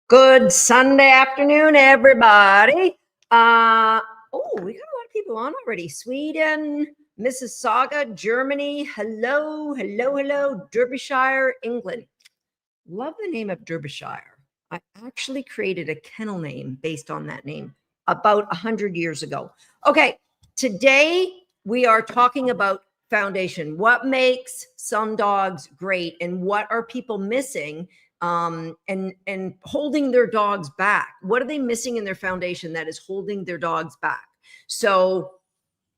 Good Sunday afternoon, everybody. We got a lot of people on already. Sweden, Mississauga, Germany. Hello, hello, hello. Derbyshire, England. Love the name of Derbyshire. I actually created a kennel name based on that name about 100 years ago. Okay, today we are talking about foundation. What makes some dogs great and what are people missing and holding their dogs back? What are they missing in their foundation that is holding their dogs back? So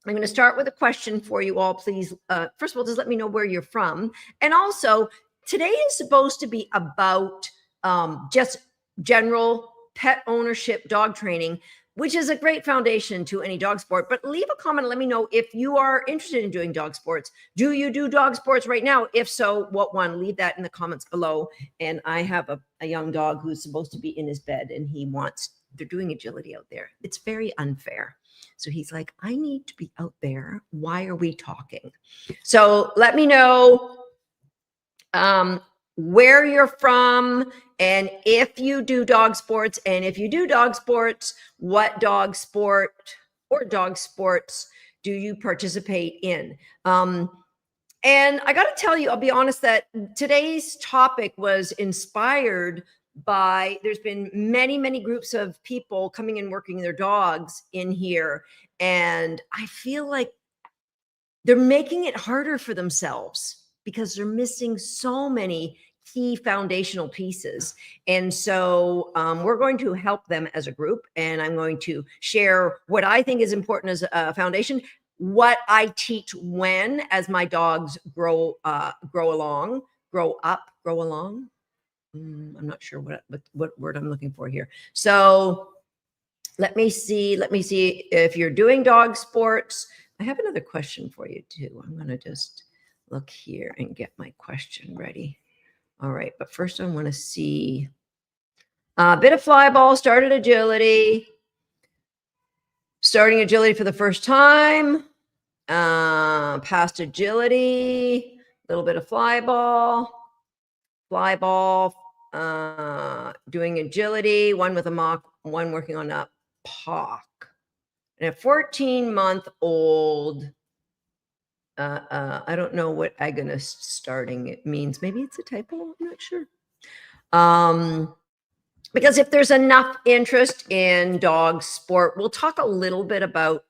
I'm going to start with a question for you all, please. First of all, just let me know where you're from. And also, today is supposed to be about just general pet ownership, dog training, which is a great foundation to any dog sport. But leave a comment and let me know if you are interested in doing dog sports. Do you do dog sports right now? If so, what one? Leave that in the comments below. And I have a young dog who's supposed to be in his bed and they're doing agility out there. It's very unfair. So he's like, I need to be out there. Why are we talking? So let me know where you're from and if you do dog sports. And if you do dog sports, what dog sport or dog sports do you participate in? And I got to tell you, I'll be honest that today's topic was inspired by, there's been many groups of people coming and working their dogs in here. And I feel like they're making it harder for themselves because they're missing so many key foundational pieces. And so we're going to help them as a group. And I'm going to share what I think is important as a foundation, what I teach when, as my dogs grow along. I'm not sure what word I'm looking for here. So let me see if you're doing dog sports. I have another question for you too. I'm going to just look here and get my question ready. All right, but first I want to see a bit of fly ball, starting agility for the first time, past agility, a little bit of fly ball, doing agility, one with a mock, one working on a POC. And a 14-month-old, I don't know what agonist starting it means. Maybe it's a typo, I'm not sure. Because if there's enough interest in dog sport, we'll talk a little bit about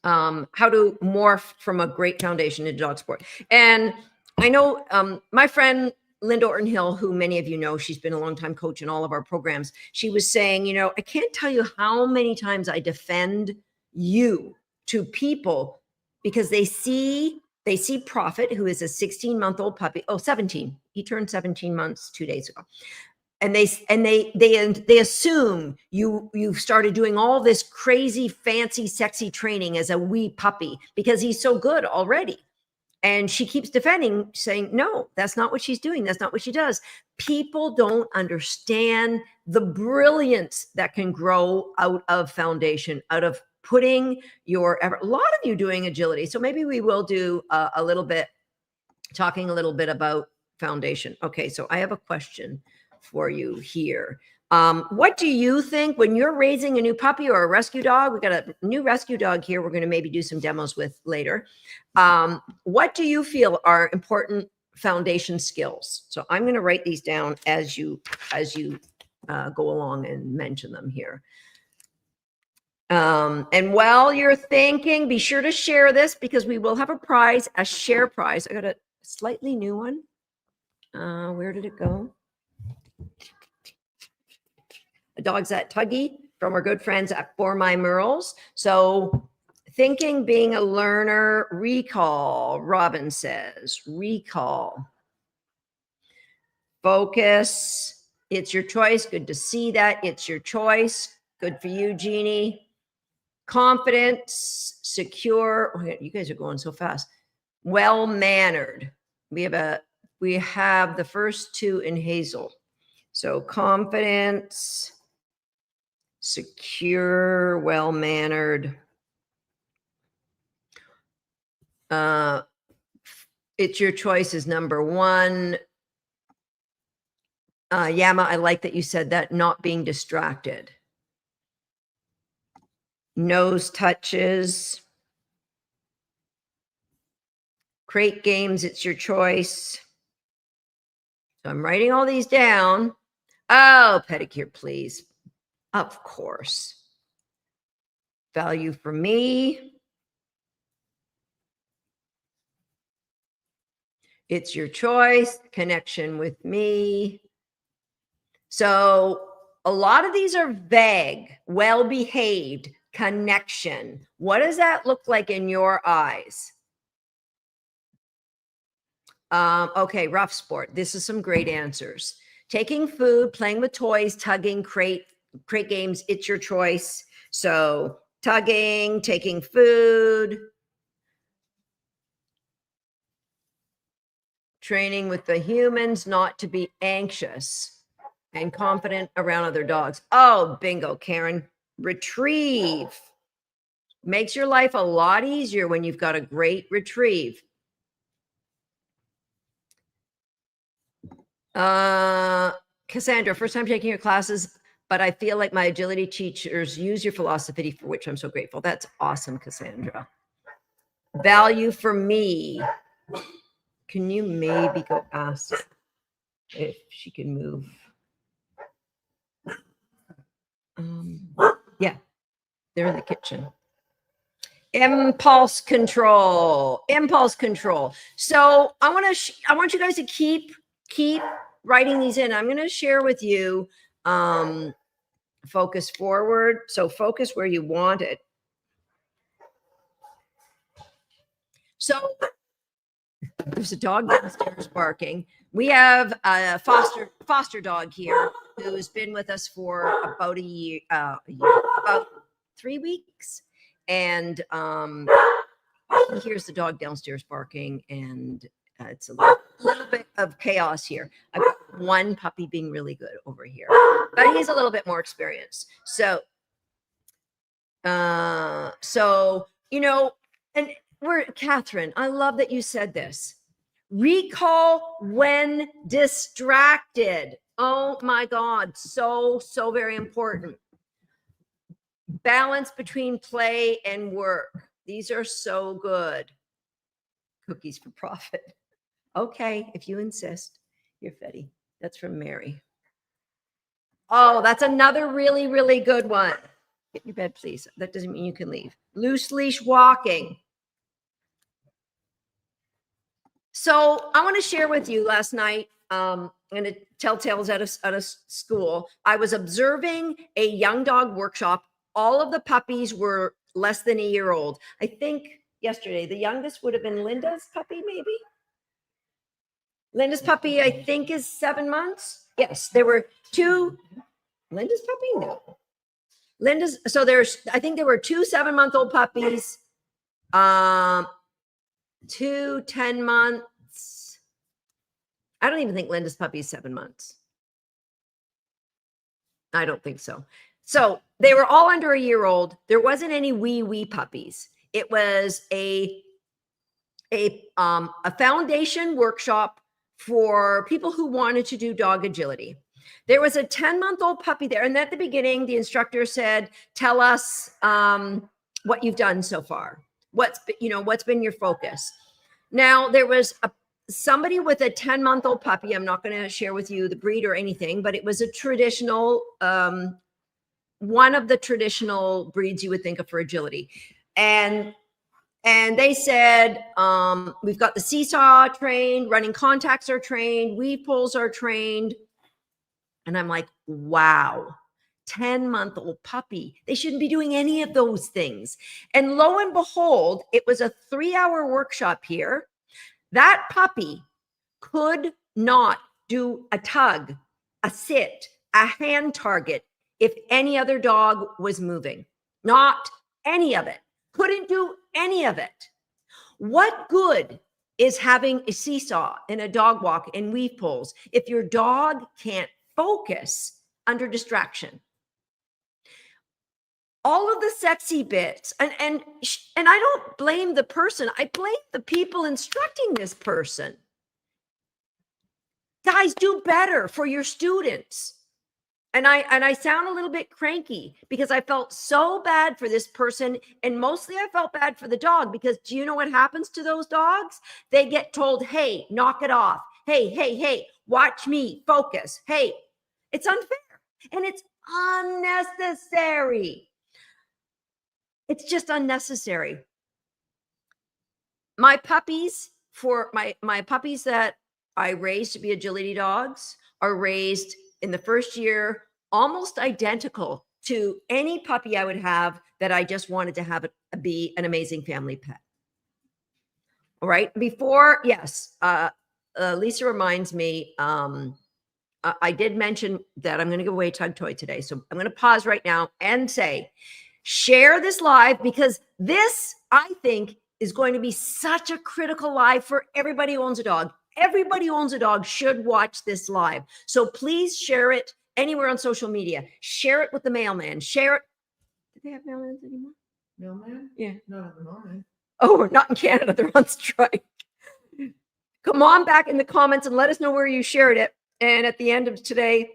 how to morph from a great foundation into dog sport. And I know my friend Linda Orton-Hill, who many of you know, she's been a longtime coach in all of our programs. She was saying, you know, I can't tell you how many times I defend you to people because they see Prophet, who is a 16-month-old puppy. Oh, 17. He turned 17 months 2 days ago. And they assume you've started doing all this crazy, fancy, sexy training as a wee puppy because he's so good already. And she keeps defending, saying, no, that's not what she's doing. That's not what she does. People don't understand the brilliance that can grow out of foundation, out of putting a lot of you doing agility. So maybe we will do talking a little bit about foundation. Okay, so I have a question for you here. What do you think when you're raising a new puppy or a rescue dog? We got a new rescue dog here. We're going to maybe do some demos with later. What do you feel are important foundation skills? So I'm going to write these down as you go along and mention them here. And while you're thinking, be sure to share this because we will have a prize, a share prize. I got a slightly new one. Where did it go? A dog's at Tuggy from our good friends at For My Merles. So thinking, being a learner, recall, Robin says, recall. Focus, it's your choice. Good to see that. It's your choice. Good for you, Jeannie. Confidence, secure. Oh, you guys are going so fast. Well-mannered. We have the first two in Hazel. So confidence, secure, well-mannered. It's your choice is number one. Yama, I like that you said that, not being distracted. Nose touches. Crate games, it's your choice. So I'm writing all these down. Oh, pedicure, please. Of course. Value for me. It's your choice. Connection with me. So a lot of these are vague, well-behaved, connection. What does that look like in your eyes? Okay, rough sport. This is some great answers. Taking food, playing with toys, tugging, crate games, it's your choice. So tugging, taking food, training with the humans not to be anxious and confident around other dogs. Oh, bingo, Karen. Retrieve. Makes your life a lot easier when you've got a great retrieve. Cassandra, first time taking your classes, but I feel like my agility teachers use your philosophy, for which I'm so grateful. That's awesome, Cassandra. Value for me. Can you maybe go ask if she can move? Yeah, they're in the kitchen. Impulse control. So I want you guys to keep writing these in. I'm going to share with you focus forward. So focus where you want it. So there's a dog downstairs barking. We have a foster dog here who's been with us for about a year, about 3 weeks. And he hears the dog downstairs barking, and it's a little bit of chaos here. I've got one puppy being really good over here, but he's a little bit more experienced. So, and Catherine, I love that you said this. Recall when distracted. Oh my God, so very important. Balance between play and work. These are so good. Cookies for profit. Okay, if you insist. You're Fetty. That's from Mary. Oh, that's another really good one. Get in your bed, please. That doesn't mean you can leave. Loose leash walking. So I want to share with you last night, I'm going to tell tales out of school. I was observing a young dog workshop. All of the puppies were less than a year old. I think yesterday, the youngest would have been Linda's puppy, maybe. Linda's puppy, I think, is 7 months. Yes, there were two. Linda's puppy? No. I think there were 2 7-month-old puppies, 2 10 months. I don't even think Linda's puppy is 7 months. I don't think so. So they were all under a year old. There wasn't any wee puppies. It was a foundation workshop for people who wanted to do dog agility. There was a 10-month-old puppy there. And at the beginning, the instructor said, tell us what you've done so far. What's been your focus? Now, there was somebody with a 10-month-old puppy. I'm not going to share with you the breed or anything, but it was a traditional, one of the traditional breeds you would think of for agility. And they said, we've got the seesaw trained, running contacts are trained, weave pulls are trained. And I'm like, wow, 10-month-old puppy. They shouldn't be doing any of those things. And lo and behold, it was a 3-hour workshop here. That puppy could not do a tug, a sit, a hand target if any other dog was moving. Not any of it. Couldn't do any of it. What good is having a seesaw and a dog walk and weave pulls if your dog can't focus under distraction? All of the sexy bits, and I don't blame the person. I blame the people instructing this person. Guys, do better for your students. And I sound a little bit cranky because I felt so bad for this person. And mostly I felt bad for the dog, because do you know what happens to those dogs? They get told, hey, knock it off. Hey, watch me, focus. Hey, it's unfair and it's unnecessary. It's just unnecessary. My puppies, for my puppies that I raised to be agility dogs, are raised in the first year almost identical to any puppy I would have that I just wanted to have it be an amazing family pet. All right. Before, yes, Lisa reminds me, I did mention that I'm going to give away a tug toy today. So I'm going to pause right now and say, share this live, because this, I think, is going to be such a critical live for everybody who owns a dog. Everybody who owns a dog should watch this live. So please share it anywhere on social media. Share it with the mailman. Share it. Do they have mailmans anymore? Mailman? Yeah. Not at the moment. Oh, we're not in Canada. They're on strike. Come on back in the comments and let us know where you shared it. And at the end of today,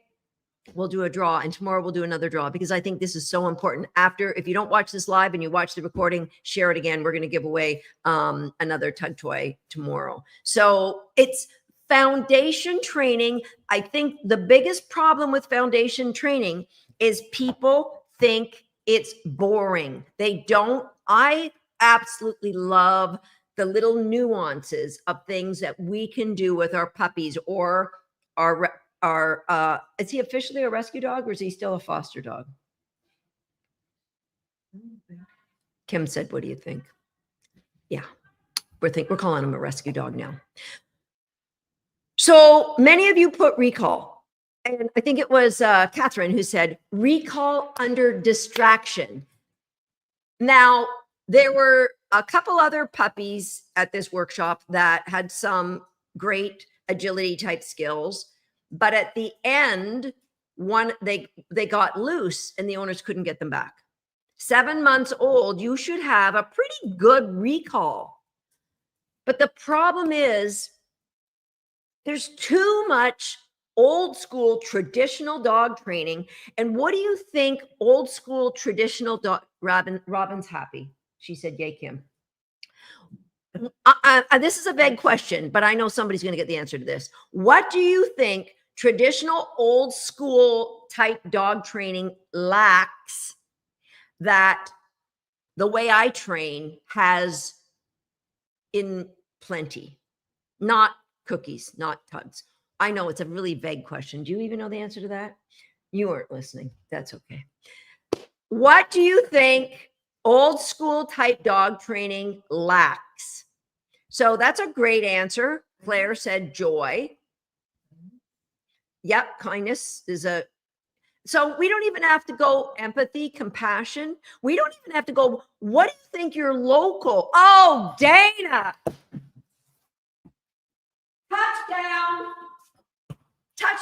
we'll do a draw, and tomorrow we'll do another draw, because I think this is so important. After, if you don't watch this live and you watch the recording, share it again. We're going to give away another tug toy tomorrow. So it's foundation training. I think the biggest problem with foundation training is people think it's boring. They don't. I absolutely love the little nuances of things that we can do with our puppies or our is he officially a rescue dog, or is he still a foster dog? Kim said, what do you think? Yeah, we're calling him a rescue dog now. So many of you put recall, and I think it was Catherine who said recall under distraction. Now, there were a couple other puppies at this workshop that had some great agility type skills, but at the end, they got loose and the owners couldn't get them back. 7 months old, you should have a pretty good recall. But the problem is there's too much old school traditional dog training. And what do you think old school traditional dog, Robin's happy. She said, yay, Kim. This is a vague question, but I know somebody's going to get the answer to this. What do you think traditional old school type dog training lacks that the way I train has in plenty? Not cookies, not tugs. I know it's a really vague question. Do you even know the answer to that? You weren't listening. That's okay. What do you think old school type dog training lacks? So that's a great answer. Claire said joy. Yep, kindness is a, so we don't even have to go empathy, compassion. We don't even have to go, what do you think your local, oh, Dana. Touchdown.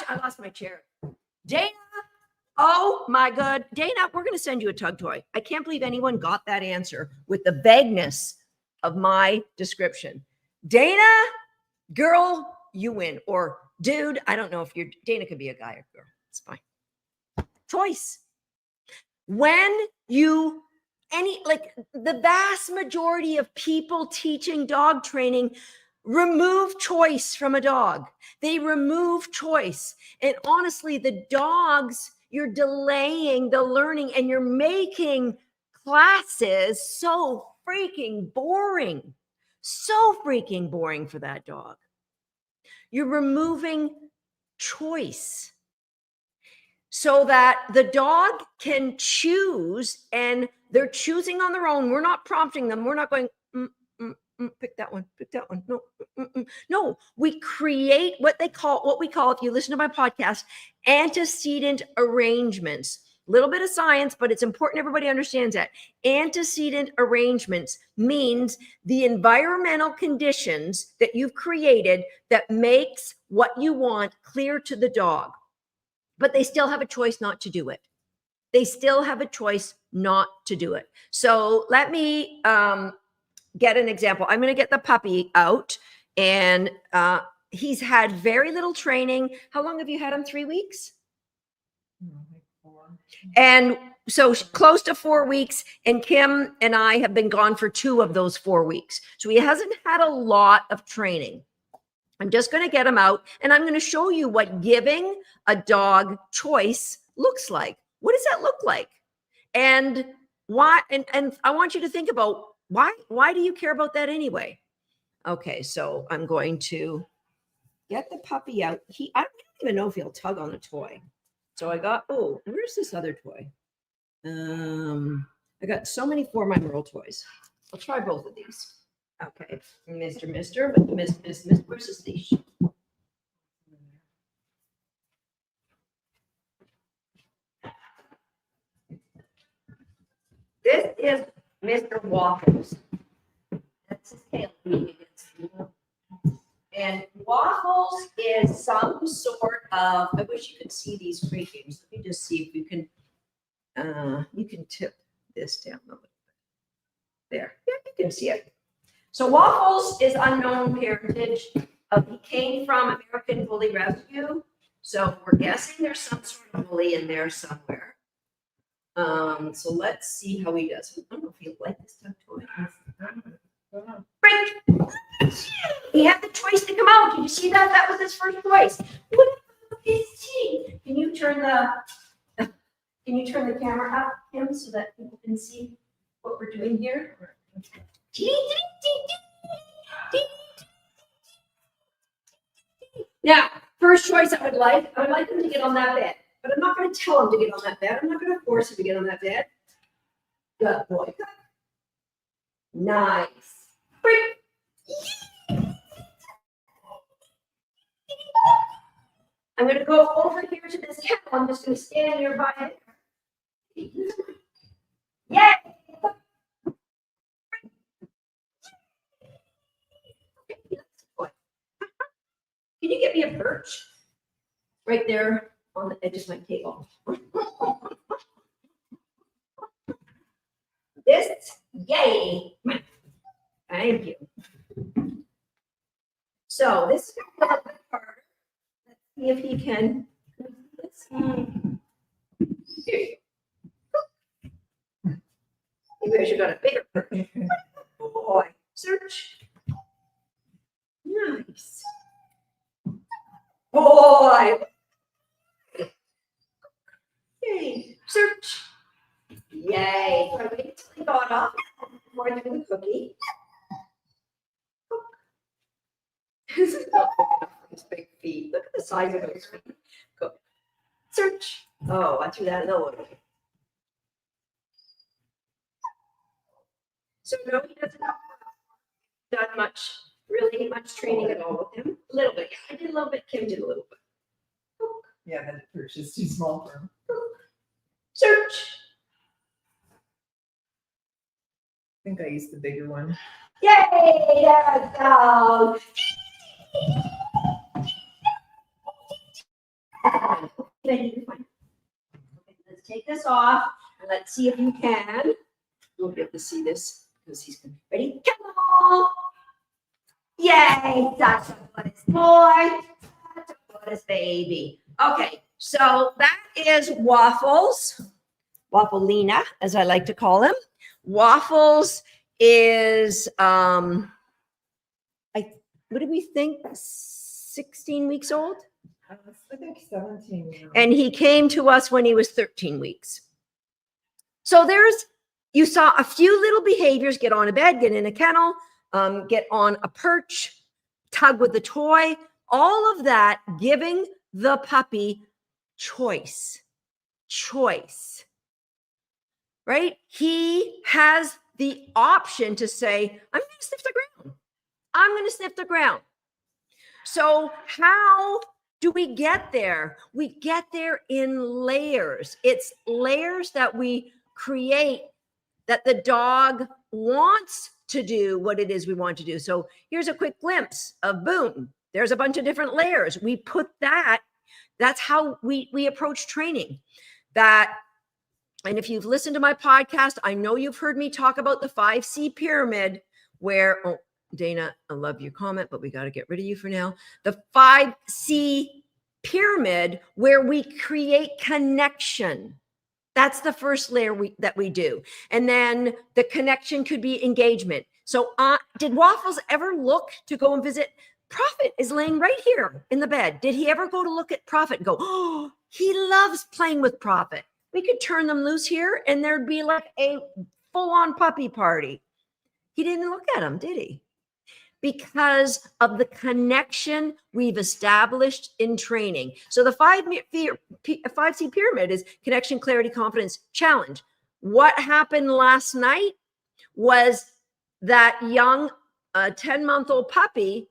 I lost my chair. Dana, oh my God. Dana, we're going to send you a tug toy. I can't believe anyone got that answer with the vagueness of my description. Dana, girl, you win. Or dude, I don't know if you're, Dana could be a guy or girl. It's fine. Choice. When you, like the vast majority of people teaching dog training remove choice from a dog. They remove choice. And honestly, the dogs, you're delaying the learning and you're making classes so freaking boring. So freaking boring for that dog. You're removing choice so that the dog can choose, and they're choosing on their own. We're not prompting them. We're not going, pick that one, pick that one. No, no, we create what we call, if you listen to my podcast, antecedent arrangements. A little bit of science, but it's important everybody understands that. Antecedent arrangements means the environmental conditions that you've created that makes what you want clear to the dog, but they still have a choice not to do it. They still have a choice not to do it. So let me get an example. I'm going to get the puppy out, and he's had very little training. How long have you had him? 3 weeks? Like 4. And so close to 4 weeks, and Kim and I have been gone for 2 of those 4 weeks. So he hasn't had a lot of training. I'm just going to get him out, and I'm going to show you what giving a dog choice looks like. What does that look like? And why? And I want you to think about why do you care about that anyway? Okay, so I'm going to get the puppy out. I don't even know if he'll tug on the toy. So I got, oh, where's this other toy? I got so many 4 My Merle toys. I'll try both of these. Okay, Mr. But Miss, where's his leash? This is Mr. Waffles. That's his tail being against you. And Waffles is some sort of, I wish you could see these crate games. Let me just see if you can tip this down a little bit. There, yeah, you can see it. So Waffles is unknown parentage. He came from American Bully Rescue. So we're guessing there's some sort of bully in there somewhere. So let's see how he does. I don't know if he'll like this tug toy. Break! He had the choice to come out. Did you see that? That was his first choice. What is he? Can you turn the camera up, Kim, so that people can see what we're doing here? Now, first choice I would like him to get on that bed. But I'm not going to tell him to get on that bed. I'm not going to force him to get on that bed. Good boy. Good. Nice. I'm going to go over here to this kennel. I'm just going to stand nearby it. Yay! Can you get me a perch? Right there on the edge of my table. This, yay. Thank you. So this is a little bit harder. Let's see if he can. Here you go. Maybe I should have got a bigger perch. Boy, search. Nice. Boy. Yay. Search. Yay. So I waited until he got off before I threw the cookie. This is not big enough for his big feet. Look at the size of those feet. Go. Search. Oh, I threw that in the water. So no, he doesn't have done really much training at all with him. A little bit. Yeah, I did a little bit. Kim did a little bit. Yeah, that perch is too small for him. Search. I think I used the bigger one. Yay! There dog. Okay, let's take this off and let's see if you can. You'll be able to see this because he's going to be ready. Come on! Yay! That's a good boy. That's a good baby. Okay, so that is Waffles. Waffleina, as I like to call him. Waffles is what did we think? 16 weeks old? I think 17 now. And he came to us when he was 13 weeks. So you saw a few little behaviors: get on a bed, get in a kennel, get on a perch, tug with the toy, all of that giving the puppy choice, right? He has the option to say, I'm going to sniff the ground. I'm going to sniff the ground. So how do we get there? We get there in layers. It's layers that we create that the dog wants to do what it is we want to do. So here's a quick glimpse of boom. There's a bunch of different layers. We put that's how we approach training. And if you've listened to my podcast, I know you've heard me talk about the 5C pyramid where, Dana, I love your comment, but we got to get rid of you for now. The 5C pyramid, where we create connection. That's the first layer that we do. And then the connection could be engagement. So did Waffles ever look to go and visit? Prophet is laying right here in the bed. Did he ever go to look at Prophet and go, oh, he loves playing with Prophet? We could turn them loose here and there'd be like a full-on puppy party. He didn't look at him, did he? Because of the connection we've established in training. So the 5C pyramid is connection, clarity, confidence, challenge. What happened last night was that young 10-month-old puppy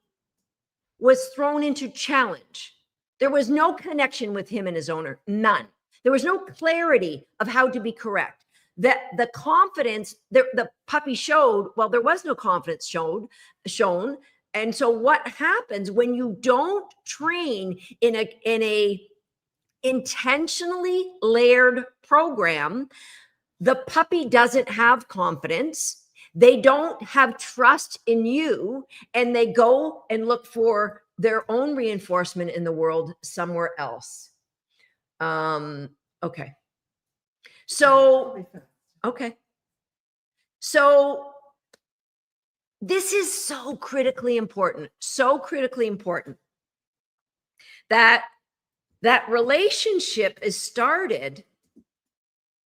was thrown into challenge. There was no connection with him and his owner, none. There was no clarity of how to be correct. The confidence the puppy showed, well, there was no confidence shown. And so what happens when you don't train in a intentionally layered program? The puppy doesn't have confidence. They don't have trust in you, and they go and look for their own reinforcement in the world somewhere else. Okay. So, okay. So this is so critically important that relationship is started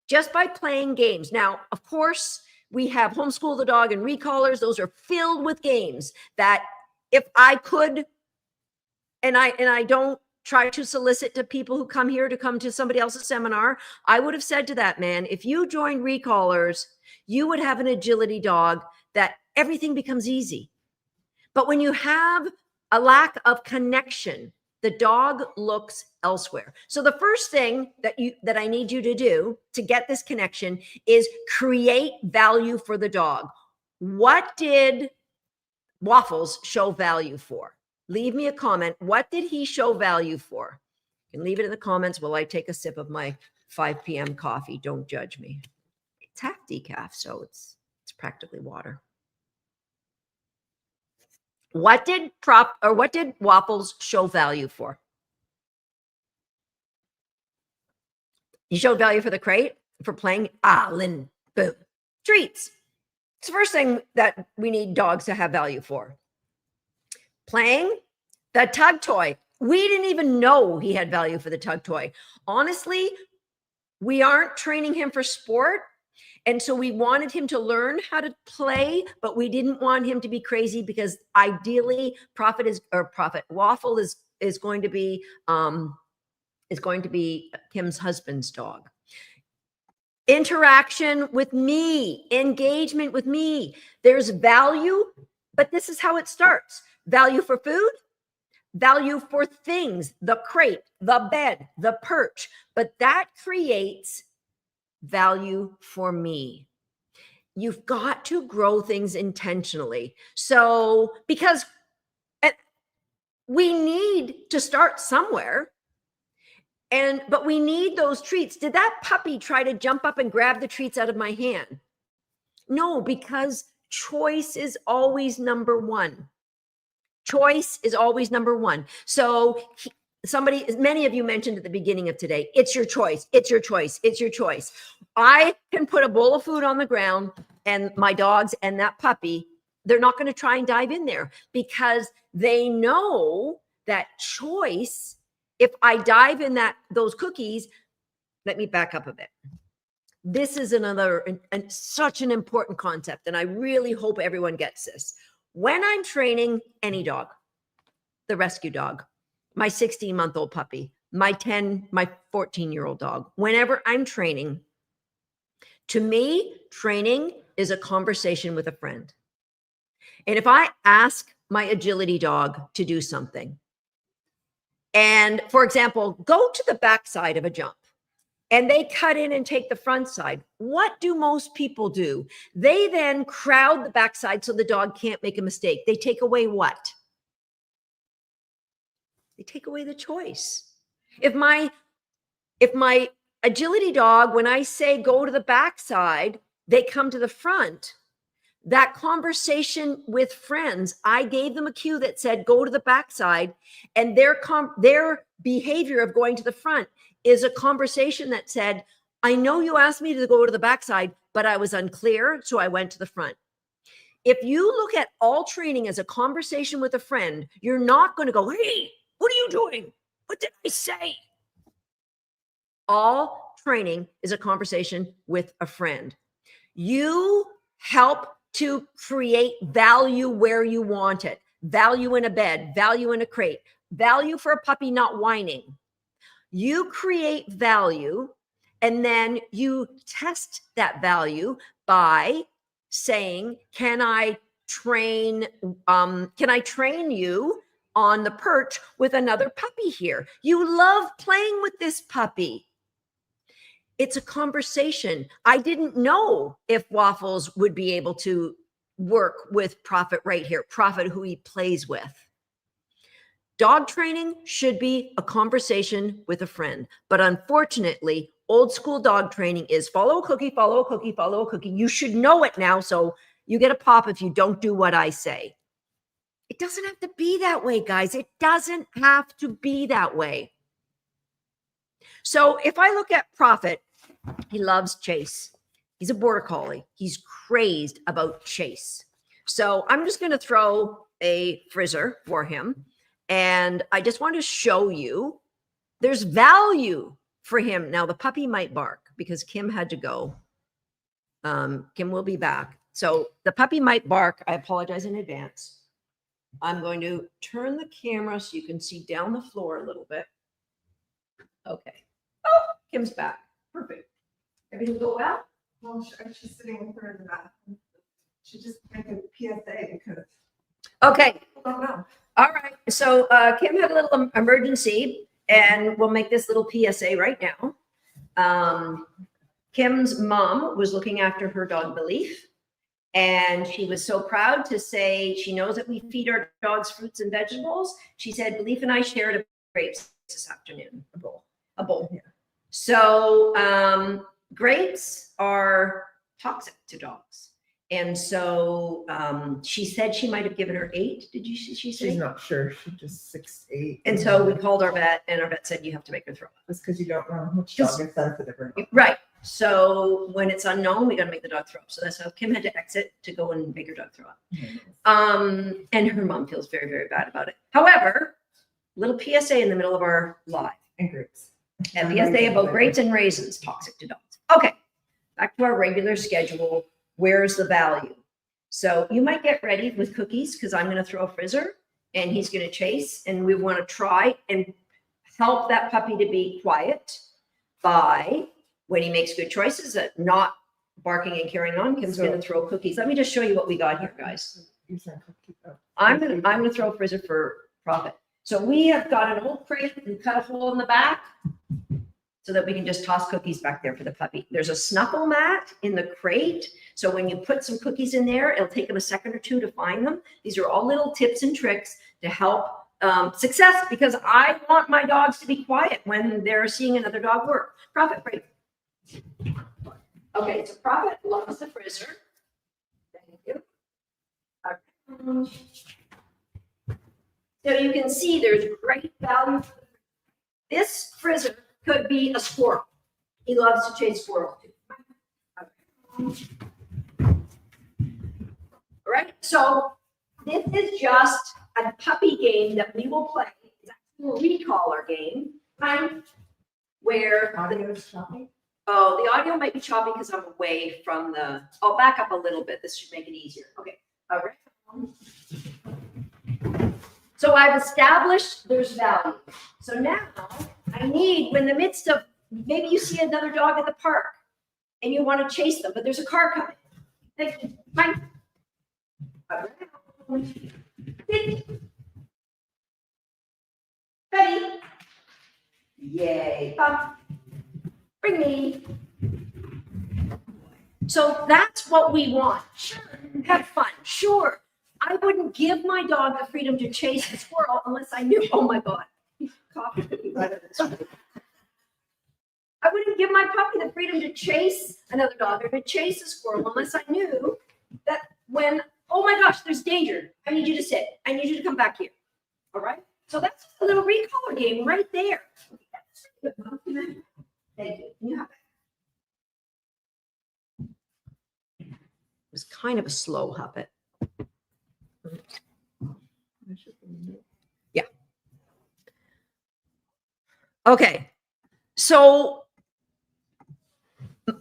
just by playing games. Now, of course, we have Homeschool the Dog and Recallers. Those are filled with games that if I could, and I don't try to solicit to people who come here to come to somebody else's seminar, I would have said to that man, if you join Recallers, you would have an agility dog that everything becomes easy. But when you have a lack of connection, the dog looks elsewhere. So the first thing that I need you to do to get this connection is create value for the dog. What did Waffles show value for? Leave me a comment. What did he show value for? You can leave it in the comments while I take a sip of my 5 p.m. coffee. Don't judge me. It's half decaf, so it's practically water. What did Waffles show value for? He showed value for the crate, for playing. Lynn, boom. Treats. It's the first thing that we need dogs to have value for. Playing. The tug toy. We didn't even know he had value for the tug toy. Honestly, we aren't training him for sport. And so we wanted him to learn how to play, but we didn't want him to be crazy because ideally Waffle is going to be Kim's husband's dog. Interaction with me, engagement with me. There's value, but this is how it starts. Value for food, value for things, the crate, the bed, the perch, but that creates value for me. You've got to grow things intentionally. So, because we need to start somewhere, but we need those treats. Did that puppy try to jump up and grab the treats out of my hand? No, because choice is always number 1. Choice is always number 1. So many of you mentioned at the beginning of today, it's your choice. It's your choice. It's your choice. I can put a bowl of food on the ground and my dogs and that puppy, they're not going to try and dive in there because they know that choice, if I dive in those cookies, let me back up a bit. This is such an important concept. And I really hope everyone gets this. When I'm training any dog, the rescue dog, my 16-month-old puppy, my 14-year-old dog, whenever I'm training, to me, training is a conversation with a friend. And if I ask my agility dog to do something, and for example, go to the backside of a jump, and they cut in and take the front side, what do most people do? They then crowd the backside so the dog can't make a mistake. They take away what? They take away the choice. If my agility dog, when I say go to the backside, they come to the front, that conversation with friends, I gave them a cue that said, go to the backside. And their behavior of going to the front is a conversation that said, I know you asked me to go to the backside, but I was unclear. So I went to the front. If you look at all training as a conversation with a friend, you're not going to go, hey, what are you doing? What did I say? All training is a conversation with a friend. You help to create value where you want it. Value in a bed, value in a crate, value for a puppy not whining. You create value, and then you test that value by saying, can I train you on the perch with another puppy here? You love playing with this puppy. It's a conversation. I didn't know if Waffles would be able to work with Prophet right here, Prophet who he plays with. Dog training should be a conversation with a friend. But unfortunately, old school dog training is follow a cookie, follow a cookie, follow a cookie. You should know it now, so you get a pop if you don't do what I say. It doesn't have to be that way, guys. It doesn't have to be that way. So if I look at Prophet, he loves chase. He's a border collie. He's crazed about chase. So I'm just going to throw a frizzer for him. And I just want to show you there's value for him. Now the puppy might bark because Kim had to go. Kim will be back. So the puppy might bark. I apologize in advance. I'm going to turn the camera so you can see down the floor a little bit. Okay. Oh, Kim's back. Perfect. Everything go well? Well, she's sitting with her in the bathroom. She just make a PSA because. Okay. I don't know. All right. So Kim had a little emergency, and we'll make this little PSA right now. Kim's mom was looking after her dog, Belief, and she was so proud to say she knows that we feed our dogs fruits and vegetables. She said, Belief and I shared a grapes this afternoon, a bowl. Yeah. So grapes are toxic to dogs. And so she said she might have given her 8. Did you? She said She's not sure. She just 6, 8. And so we called our vet, and our vet said you have to make her throw up. That's because you don't know which dog is sensitive or not. Right. So when it's unknown, we got to make the dog throw up. So that's how Kim had to exit to go and make her dog throw up. And her mom feels very, very bad about it. However, little PSA in the middle of our live. And grapes. And PSA about grapes and raisins, toxic to dogs. Okay, back to our regular schedule. Where's the value? So you might get ready with cookies because I'm going to throw a frizzer and he's going to chase. And we want to try and help that puppy to be quiet by when he makes good choices, not barking and carrying on. Kim's going to throw cookies. Let me just show you what we got here, guys. I'm going to throw a frizzer for Prophet. So we have got an old crate and cut a hole in the back so that we can just toss cookies back there for the puppy. There's a snuffle mat in the crate. So when you put some cookies in there, it'll take them a second or two to find them. These are all little tips and tricks to help success, because I want my dogs to be quiet when they're seeing another dog work. Prophet, break. Okay, so Prophet loves the frizzer. Thank you. Okay. So you can see there's great value. This frizzer could be a squirrel. He loves to chase squirrels too. All right, so this is just a puppy game that we will play. It's actually a recaller game, right? Where Audio is choppy. Oh, the audio might be choppy because I'm away from the. I'll back up a little bit. This should make it easier. Okay. All right. So I've established there's value. So now I need, when in the midst of, maybe you see another dog at the park and you want to chase them, but there's a car coming. Thank you. Fine. Ready? Yay. Bring me. So that's what we want. Sure. Have fun. Sure. I wouldn't give my dog the freedom to chase a squirrel unless I knew, oh my God. I wouldn't give my puppy the freedom to chase another dog or to chase a squirrel unless I knew that when, oh my gosh, there's danger. I need you to sit. I need you to come back here. All right. So that's a little recollar game right there. Thank you. You have it. It was kind of a slow huppet. Yeah. Okay. So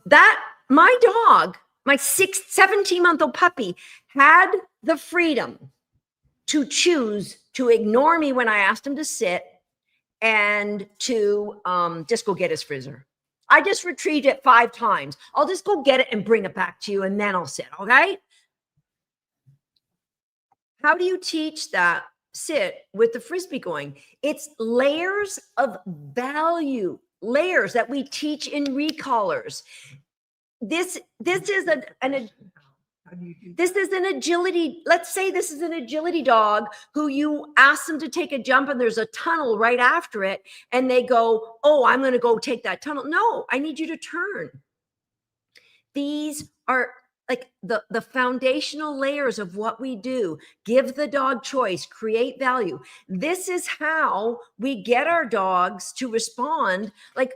that my dog, my 17-month-old puppy, had the freedom to choose to ignore me when I asked him to sit and to just go get his frizzer. I just retrieved it 5 times. I'll just go get it and bring it back to you, and then I'll sit. Okay. How do you teach that sit with the Frisbee going? It's layers of value, layers that we teach in recallers. This is an agility. Let's say this is an agility dog who you ask them to take a jump and there's a tunnel right after it. And they go, oh, I'm going to go take that tunnel. No, I need you to turn. These are like the foundational layers of what we do. Give the dog choice, create value. This is how we get our dogs to respond. Like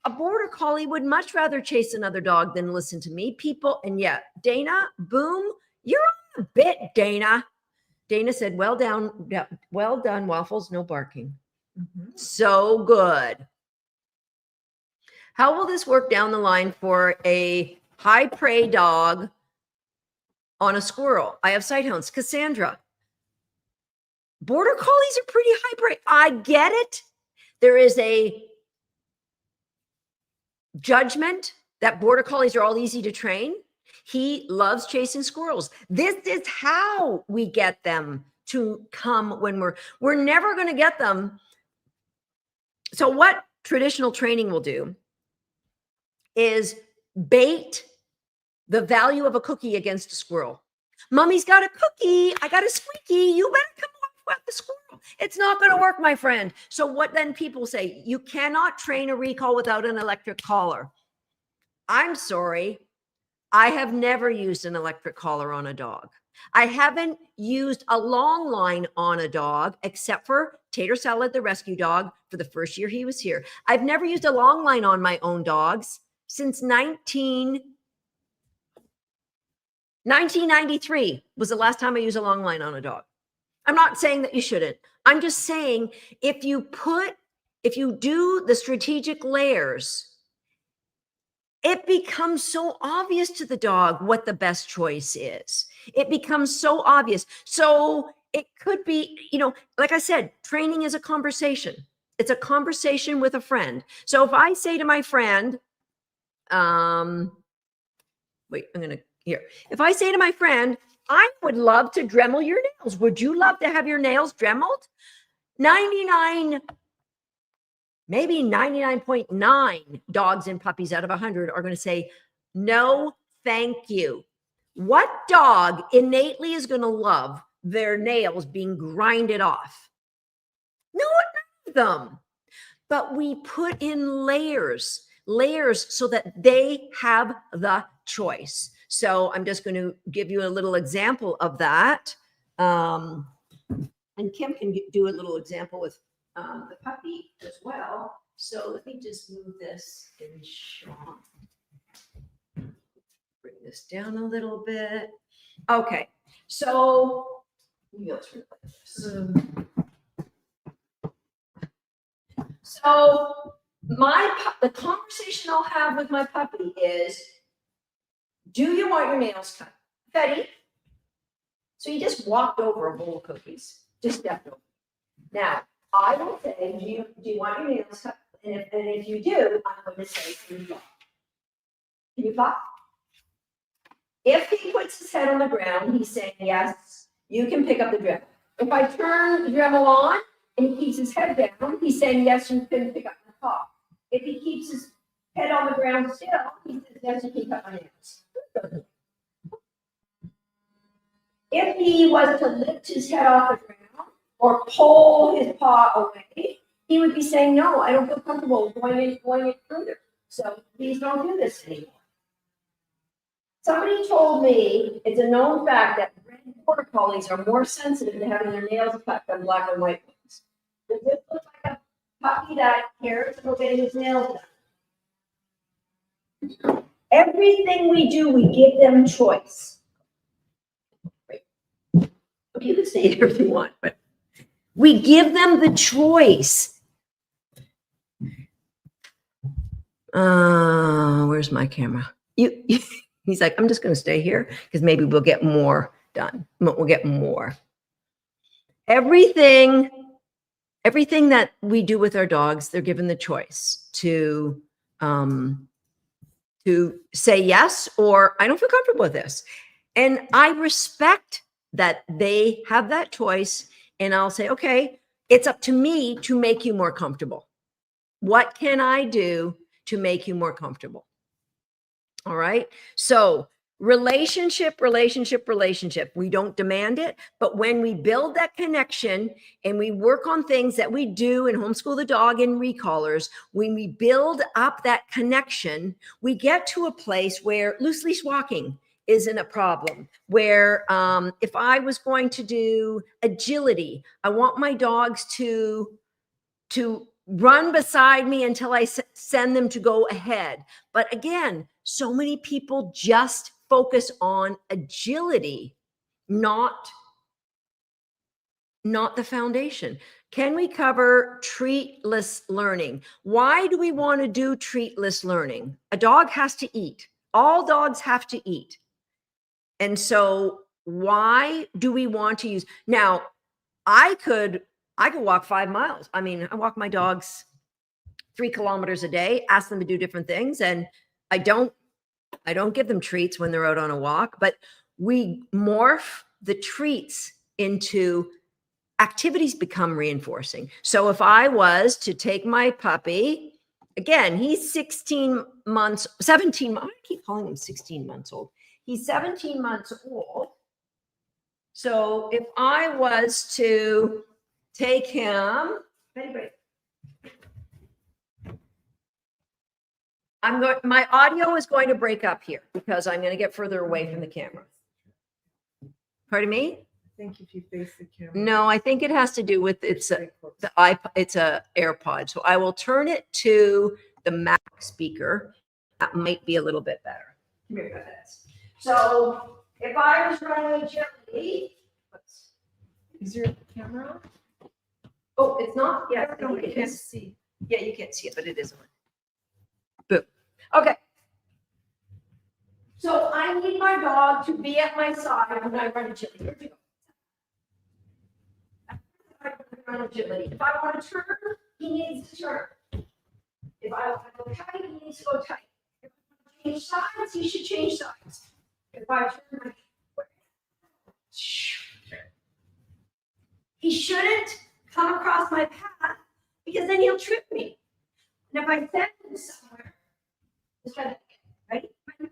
a border collie would much rather chase another dog than listen to me. People, and yet, Dana, boom, you're on a bit, Dana. Dana said, well done, Waffles, no barking. So good. How will this work down the line for a high prey dog on a squirrel? I have sighthounds. Cassandra. Border collies are pretty high prey. I get it. There is a judgment that border collies are all easy to train. He loves chasing squirrels. This is how we get them to come when we're never going to get them. So what traditional training will do is bait the value of a cookie against a squirrel. Mommy's got a cookie. I got a squeaky. You better come off with the squirrel. It's not going to work, my friend. So what then people say, you cannot train a recall without an electric collar. I'm sorry. I have never used an electric collar on a dog. I haven't used a long line on a dog except for Tater Salad, the rescue dog, for the first year he was here. I've never used a long line on my own dogs since 1993 was the last time I used a long line on a dog. I'm not saying that you shouldn't. I'm just saying if you do the strategic layers, it becomes so obvious to the dog what the best choice is. It becomes so obvious. So it could be, like I said, training is a conversation. It's a conversation with a friend. So if I say to my friend, if I say to my friend, I would love to Dremel your nails. Would you love to have your nails Dremeled? 99.9 dogs and puppies out of 100 are going to say, no, thank you. What dog innately is going to love their nails being grinded off? No, none of them. But we put in layers so that they have the choice. So I'm just going to give you a little example of that. And Kim can do a little example with the puppy as well. So let me just move this in shot. Bring this down a little bit. Okay. So the conversation I'll have with my puppy is, do you want your nails cut? Betty? So he just walked over a bowl of cookies. Just stepped over. Now, I will say, do you want your nails cut? And if you do, I'm going to say, can you flop? Can you flop? If he puts his head on the ground, he's saying, yes, you can pick up the Dremel. If I turn the Dremel on and he keeps his head down, he's saying, yes, you can pick up the top. If he keeps his head on the ground still, he says, yes, you can cut my nails. If he was to lift his head off the ground or pull his paw away, he would be saying, no, I don't feel comfortable going in further. So please don't do this anymore. Somebody told me it's a known fact that red border collies are more sensitive to having their nails cut than black and white ones. Does this look like a puppy that cares about getting his nails done? Everything we do, we give them choice. You can say it if you want, but we give them the choice. Where's my camera? He's like, I'm just going to stay here because maybe we'll get more done. We'll get more. Everything that we do with our dogs, they're given the choice to say yes or I don't feel comfortable with this. And I respect that they have that choice. And I'll say, okay, it's up to me to make you more comfortable. What can I do to make you more comfortable? All right. So relationship. We don't demand it. But when we build that connection and we work on things that we do and homeschool the dog and recallers, when we build up that connection, we get to a place where loose leash walking isn't a problem. Where if I was going to do agility, I want my dogs to run beside me until I send them to go ahead. But again, so many people just focus on agility, not the foundation. Can we cover treatless learning? Why do we want to do treatless learning? A dog has to eat. All dogs have to eat. And so why do we want to use? Now, I could walk 5 miles. I mean, I walk my dogs 3 kilometers a day, ask them to do different things. And I don't give them treats when they're out on a walk, but we morph the treats into activities become reinforcing. So if I was to take my puppy, again, he's 17 months, I keep calling him 16 months old. He's 17 months old. So if I was to take him, my audio is going to break up here because I'm going to get further away from the camera. Pardon me? I think if you face the camera. No, I think it has to do with it's a AirPod. So I will turn it to the Mac speaker. That might be a little bit better. Come here, guys. So if I was running agility, Is your camera on? oh, it's not. Yeah, I don't know, I can't see. Yeah, you can't see it, but it is on. Boom. Okay. So I need my dog to be at my side when I run agility. Where'd you go? I run agility. If I want to turn, he needs to turn. If I want to go tight, he needs to go tight. If I want to change sides, he should change sides. If I turn my he shouldn't come across my path because then he'll trip me. And if I send him somewhere, let's try that again. Ready?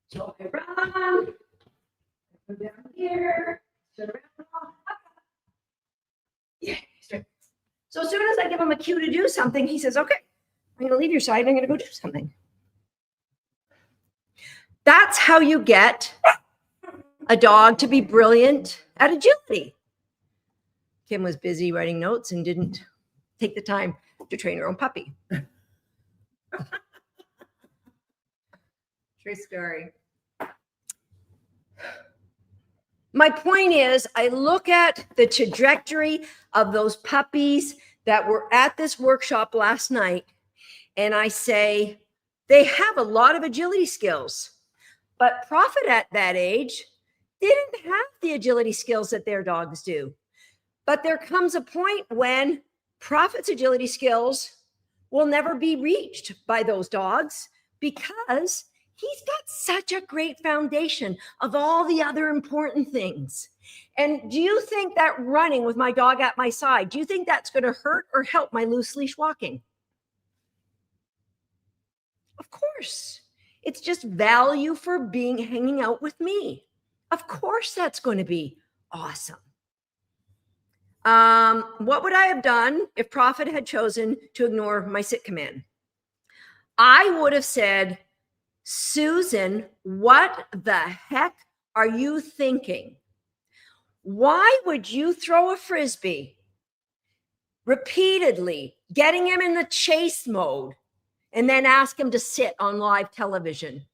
So I run, I go down here, turn around. Yeah, straight. So as soon as I give him a cue to do something, he says, okay, I'm going to leave your side and I'm going to go do something. That's how you get a dog to be brilliant at agility. Kim was busy writing notes and didn't take the time to train her own puppy. True story. My point is, I look at the trajectory of those puppies that were at this workshop last night, and I say, they have a lot of agility skills, but Prophet at that age didn't have the agility skills that their dogs do. But there comes a point when Prophet's agility skills will never be reached by those dogs because he's got such a great foundation of all the other important things. And do you think that running with my dog at my side, do you think that's going to hurt or help my loose leash walking? Of course. It's just value for hanging out with me. Of course, that's going to be awesome. What would I have done if Prophet had chosen to ignore my sit command? I would have said, Susan, what the heck are you thinking? Why would you throw a Frisbee repeatedly, getting him in the chase mode, and then ask him to sit on live television?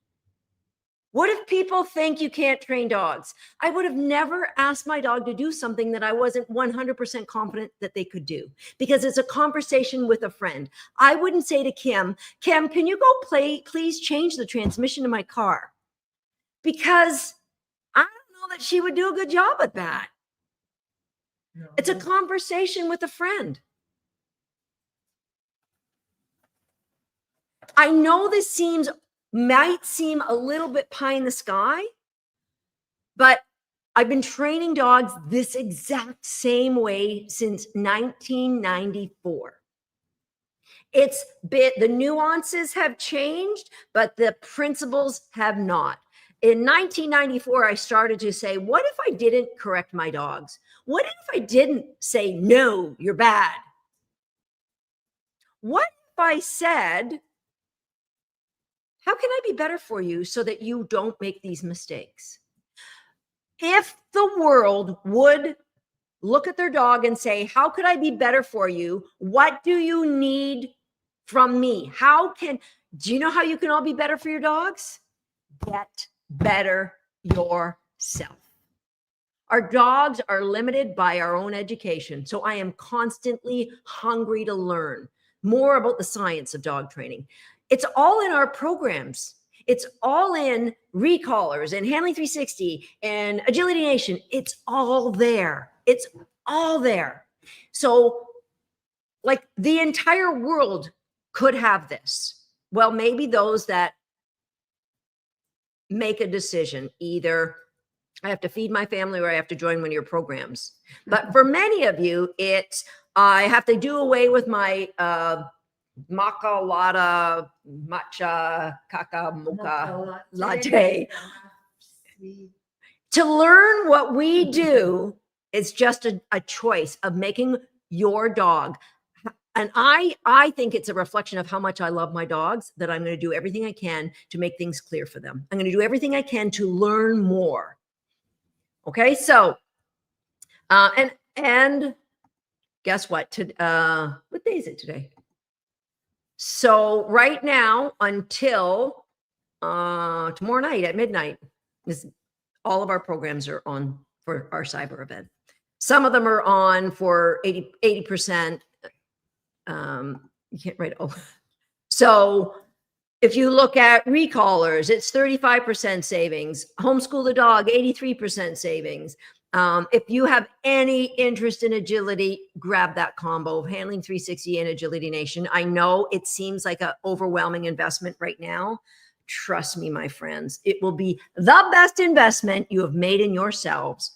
What if people think you can't train dogs? I would have never asked my dog to do something that I wasn't 100% confident that they could do, because it's a conversation with a friend. I wouldn't say to Kim, Kim, can you go please change the transmission in my car? Because I don't know that she would do a good job at that. No. It's a conversation with a friend. I know this might seem a little bit pie in the sky, but I've been training dogs this exact same way since 1994. The nuances have changed, but the principles have not. In 1994, I started to say, what if I didn't correct my dogs? What if I didn't say, no, you're bad? What if I said, how can I be better for you so that you don't make these mistakes? If the world would look at their dog and say, how could I be better for you? What do you need from me? Do you know how you can all be better for your dogs? Get better yourself. Our dogs are limited by our own education. So I am constantly hungry to learn more about the science of dog training. It's all in our programs. It's all in Recallers and Handling 360 and Agility Nation. It's all there. It's all there. So like the entire world could have this. Well, maybe those that make a decision, either I have to feed my family or I have to join one of your programs. But for many of you, it's I have to do away with my maca latte, matcha, caca, mocha latte. To learn what we do is just a choice of making your dog. And I think it's a reflection of how much I love my dogs, that I'm going to do everything I can to make things clear for them. I'm going to do everything I can to learn more. Okay, so and guess what? What day is it today? So right now until tomorrow night at midnight, all of our programs are on for our cyber event. Some of them are on for 80%. You can't write oh. So if you look at Recallers, it's 35% savings. Homeschool the Dog, 83% savings. If you have any interest in agility, grab that combo of Handling 360 and Agility Nation. I know it seems like an overwhelming investment right now. Trust me, my friends, it will be the best investment you have made in yourselves,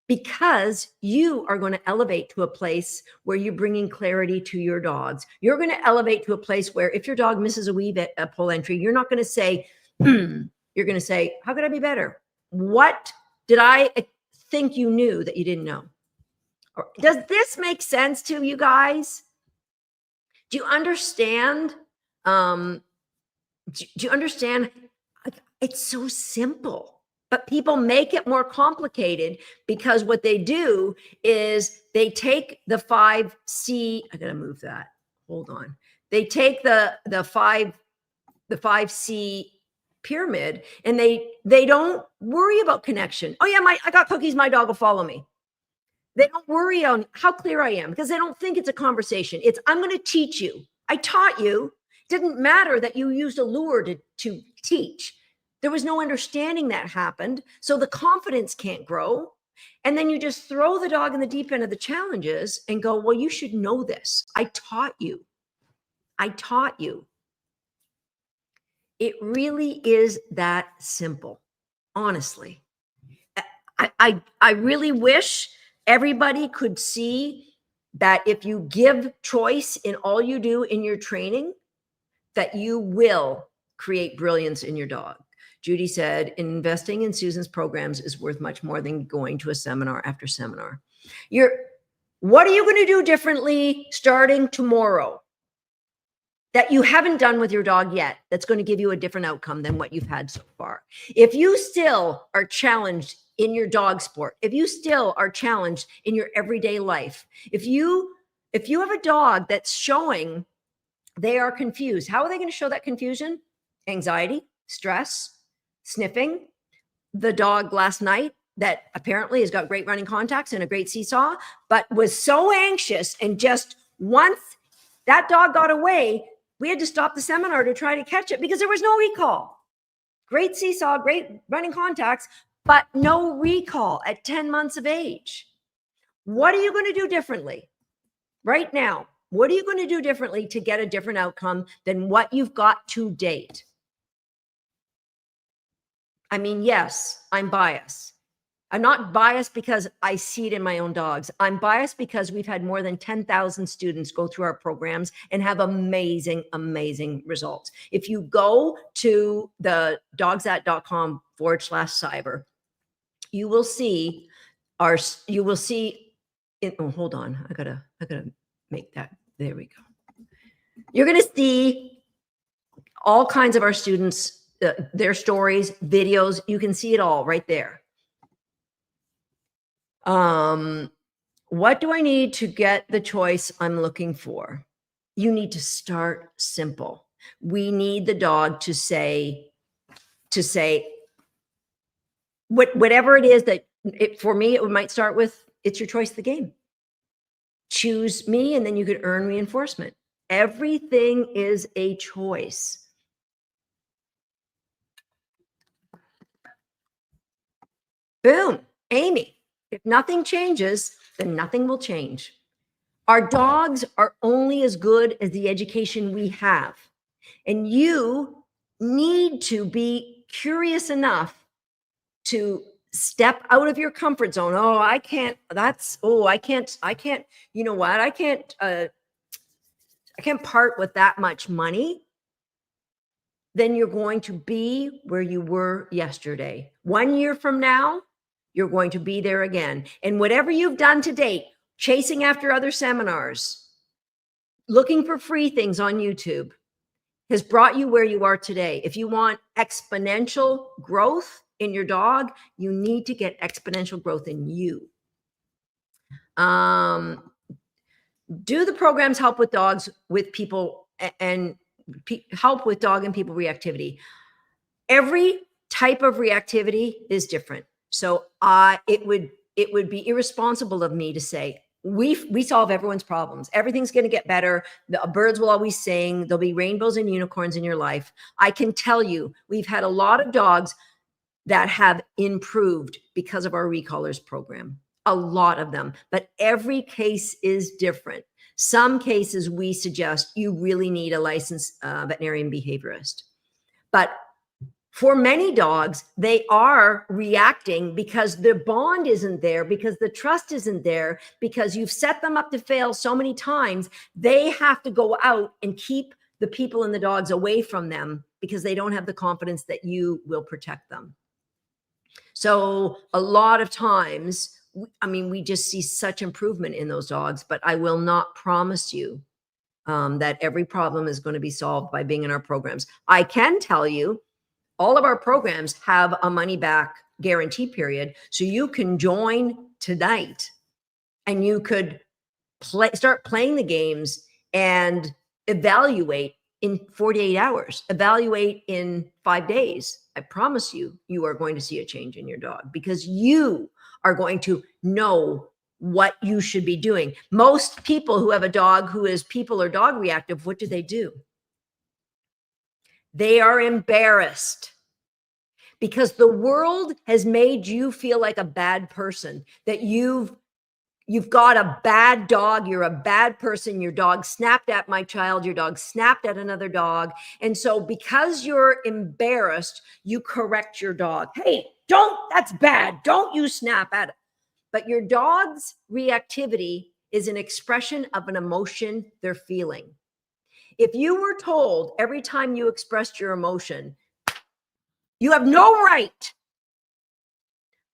because you are going to elevate to a place where you're bringing clarity to your dogs. You're going to elevate to a place where if your dog misses a weave at a pull entry, you're not going to say, you're going to say, how could I be better? What did I think you knew that you didn't know? Or, does this make sense to you guys? Do you understand? Do you understand? It's so simple. But people make it more complicated, because what they do is they take the 5C. I gotta move that. Hold on. They take the 5C pyramid, and they don't worry about connection. Oh yeah, I got cookies. My dog will follow me. They don't worry on how clear I am, because they don't think it's a conversation. It's I'm going to teach you. I taught you. Didn't matter that you used a lure to teach. There was no understanding that happened. So the confidence can't grow. And then you just throw the dog in the deep end of the challenges and go, well, you should know this. I taught you. I taught you. It really is that simple, honestly. I really wish everybody could see that if you give choice in all you do in your training, that you will create brilliance in your dog. Judy said, investing in Susan's programs is worth much more than going to a seminar after seminar. What are you going to do differently starting tomorrow? that you haven't done with your dog yet that's going to give you a different outcome than what you've had so far. If you still are challenged in your dog sport, if you still are challenged in your everyday life, if you have a dog that's showing they are confused, how are they going to show that confusion? Anxiety, stress, sniffing. The dog last night that apparently has got great running contacts and a great seesaw, but was so anxious, and just once that dog got away, we had to stop the seminar to try to catch it because there was no recall. Great seesaw, great running contacts, but no recall at 10 months of age. What are you going to do differently right now? What are you going to do differently to get a different outcome than what you've got to date? I mean, yes, I'm biased. I'm not biased because I see it in my own dogs. I'm biased because we've had more than 10,000 students go through our programs and have amazing, amazing results. If you go to the dogsthat.com/cyber, you will see oh, hold on. I gotta make that. There we go. You're going to see all kinds of our students, their stories, videos. You can see it all right there. What do I need to get the choice I'm looking for? You need to start simple. We need the dog to say whatever it is that for me, it might start with, it's your choice of the game. Choose me, and then you could earn reinforcement. Everything is a choice. Boom, Amy. If nothing changes, then nothing will change. Our dogs are only as good as the education we have. And you need to be curious enough to step out of your comfort zone. Oh, I can't, you know what? I can't part with that much money. Then you're going to be where you were yesterday. 1 year from now, you're going to be there again. And whatever you've done to date, chasing after other seminars, looking for free things on YouTube, has brought you where you are today. If you want exponential growth in your dog, you need to get exponential growth in you. Do the programs help with dogs, with people, and help with dog and people reactivity? Every type of reactivity is different. So it would be irresponsible of me to say we solve everyone's problems. Everything's going to get better. The birds will always sing. There'll be rainbows and unicorns in your life. I can tell you, we've had a lot of dogs that have improved because of our recallers program. A lot of them, but every case is different. Some cases we suggest you really need a licensed veterinarian behaviorist, but for many dogs, they are reacting because the bond isn't there, because the trust isn't there, because you've set them up to fail so many times. They have to go out and keep the people and the dogs away from them because they don't have the confidence that you will protect them. So a lot of times, we just see such improvement in those dogs, but I will not promise you that every problem is going to be solved by being in our programs. I can tell you, all of our programs have a money back guarantee period. So you can join tonight and you could start playing the games and evaluate in 48 hours, evaluate in 5 days. I promise you, you are going to see a change in your dog because you are going to know what you should be doing. Most people who have a dog who is people or dog reactive, what do? They are embarrassed because the world has made you feel like a bad person, that you've got a bad dog, you're a bad person, your dog snapped at my child, your dog snapped at another dog. And so because you're embarrassed, you correct your dog. Hey, that's bad. Don't you snap at it. But your dog's reactivity is an expression of an emotion they're feeling. If you were told every time you expressed your emotion, you have no right,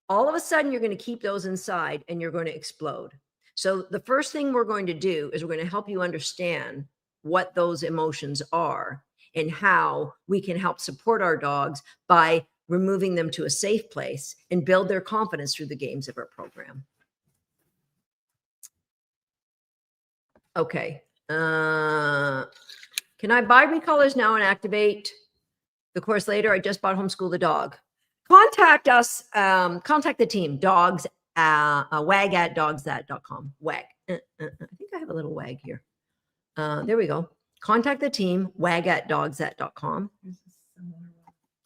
all of a sudden you're going to keep those inside and you're going to explode. So the first thing we're going to do is we're going to help you understand what those emotions are and how we can help support our dogs by removing them to a safe place and build their confidence through the games of our program. Okay. Can I buy recolors now and activate the course later? I just bought Homeschool the Dog. Contact us, contact the team, wag@dogsthat.com. Wag. I think I have a little wag here. There we go. Contact the team, wag@dogsthat.com.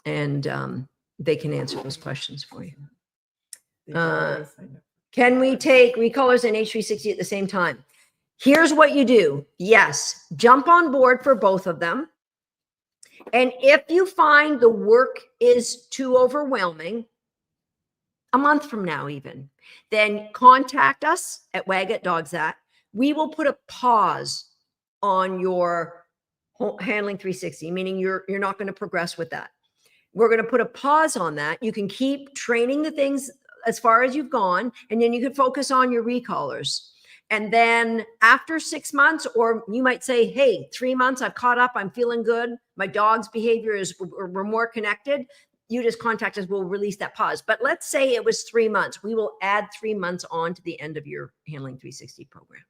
And they can answer those questions for you. Can we take recolors and H360 at the same time? Here's what you do. Yes, jump on board for both of them. And if you find the work is too overwhelming, a month from now even, then contact us at wag@dogsthat. We will put a pause on your handling 360, meaning you're not going to progress with that. We're going to put a pause on that. You can keep training the things as far as you've gone, and then you can focus on your recolors. And then after 6 months, or you might say, hey, 3 months, I've caught up. I'm feeling good. My dog's behavior we're more connected. You just contact us. We'll release that pause. But let's say it was 3 months. We will add 3 months on to the end of your Handling 360 program.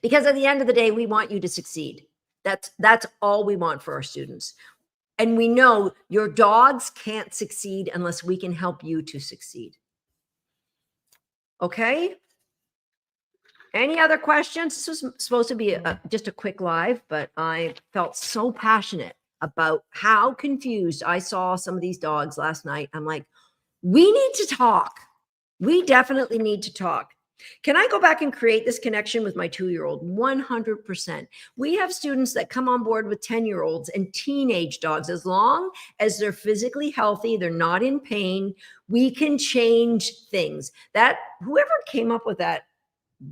Because at the end of the day, we want you to succeed. That's all we want for our students. And we know your dogs can't succeed unless we can help you to succeed. Okay? Any other questions? This was supposed to be just a quick live, but I felt so passionate about how confused I saw some of these dogs last night. I'm like, we need to talk. We definitely need to talk. Can I go back and create this connection with my 2-year-old? 100%. We have students that come on board with 10-year-olds and teenage dogs. As long as they're physically healthy, they're not in pain, we can change things. That whoever came up with that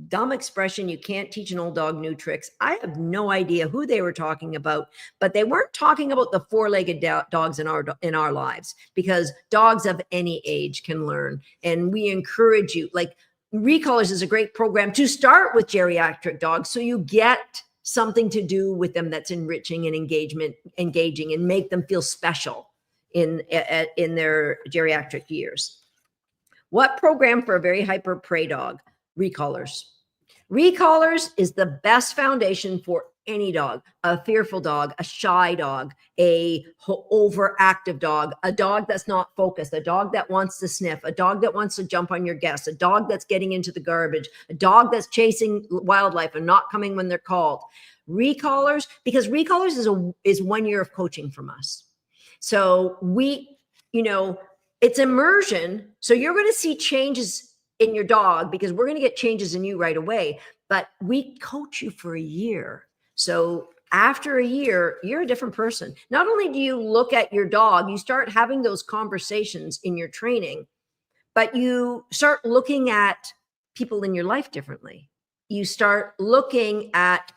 dumb expression, you can't teach an old dog new tricks, I have no idea who they were talking about, but they weren't talking about the 4-legged dogs in our lives, because dogs of any age can learn. And we encourage you, like Recolors is a great program to start with geriatric dogs, so you get something to do with them that's enriching and engaging and make them feel special in their geriatric years. What program for a very hyper prey dog? Recolors. Recolors is the best foundation for any dog, a fearful dog, a shy dog, a overactive dog, a dog that's not focused, a dog that wants to sniff, a dog that wants to jump on your guests, a dog that's getting into the garbage, a dog that's chasing wildlife and not coming when they're called. Recolors, because Recolors is 1 year of coaching from us. So it's immersion. So you're going to see changes in your dog because we're going to get changes in you right away, but we coach you for a year. So after a year, you're a different person. Not only do you look at your dog, you start having those conversations in your training, but you start looking at people in your life differently. You start looking at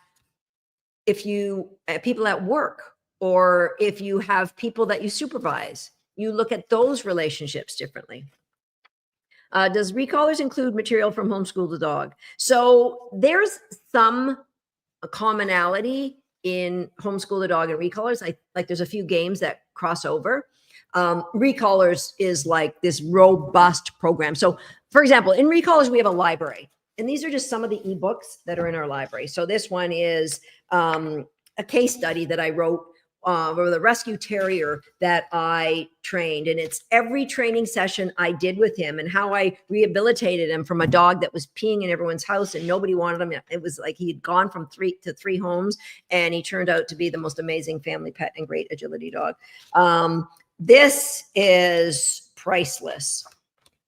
people at work, or if you have people that you supervise, you look at those relationships differently. Does Recolors include material from Homeschool the Dog? So there's some commonality in Homeschool the Dog and Recolors. Like there's a few games that cross over. Recolors is like this robust program. So for example, in Recolors, we have a library, and these are just some of the ebooks that are in our library. So this one is a case study that I wrote with a rescue terrier that I trained. And it's every training session I did with him and how I rehabilitated him from a dog that was peeing in everyone's house and nobody wanted him. It was like he had gone from 3 to 3 homes, and he turned out to be the most amazing family pet and great agility dog. This is priceless.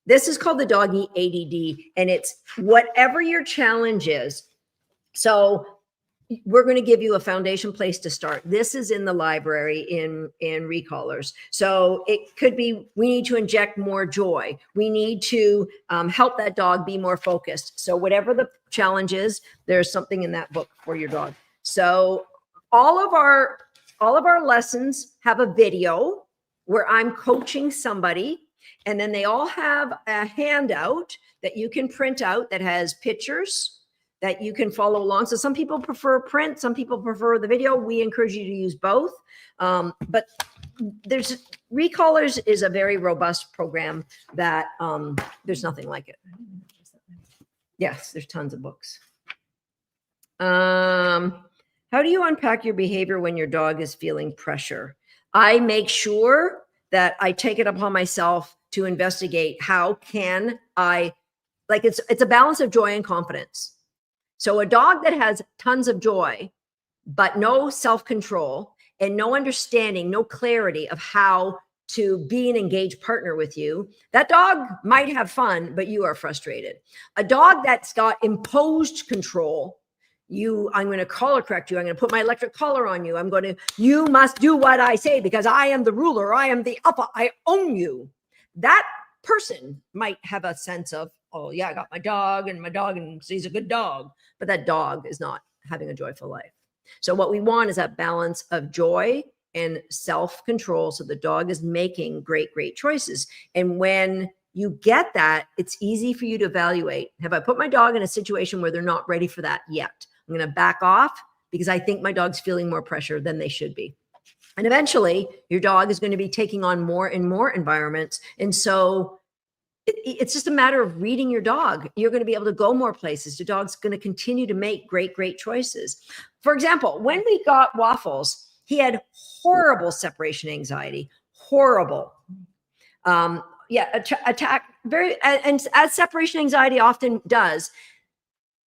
This is called the Doggy ADD, and it's whatever your challenge is. So we're going to give you a foundation place to start. This is in the library in Recolors. So it could be, we need to inject more joy. We need to help that dog be more focused. So whatever the challenge is, there's something in that book for your dog. So all of our lessons have a video where I'm coaching somebody, and then they all have a handout that you can print out that has pictures, that you can follow along. So some people prefer print, some people prefer the video. We encourage you to use both. But there's Recallers is a very robust program that there's nothing like it. Yes, there's tons of books. How do you unpack your behavior when your dog is feeling pressure? I make sure that I take it upon myself to investigate how can I, like it's a balance of joy and confidence. So a dog that has tons of joy, but no self-control and no understanding, no clarity of how to be an engaged partner with you, that dog might have fun, but you are frustrated. A dog that's got imposed control, I'm going to collar correct you. I'm going to put my electric collar on you. You must do what I say because I am the ruler. I am the alpha. I own you. That person might have a sense of, oh yeah, I got my dog and he's a good dog, but that dog is not having a joyful life. So what we want is that balance of joy and self-control. So the dog is making great, great choices. And when you get that, it's easy for you to evaluate. Have I put my dog in a situation where they're not ready for that yet? I'm going to back off because I think my dog's feeling more pressure than they should be. And eventually your dog is going to be taking on more and more environments. And so it's just a matter of reading your dog. You're going to be able to go more places. Your dog's going to continue to make great, great choices. For example, when we got Waffles, he had horrible separation anxiety, horrible. Attack, and as separation anxiety often does,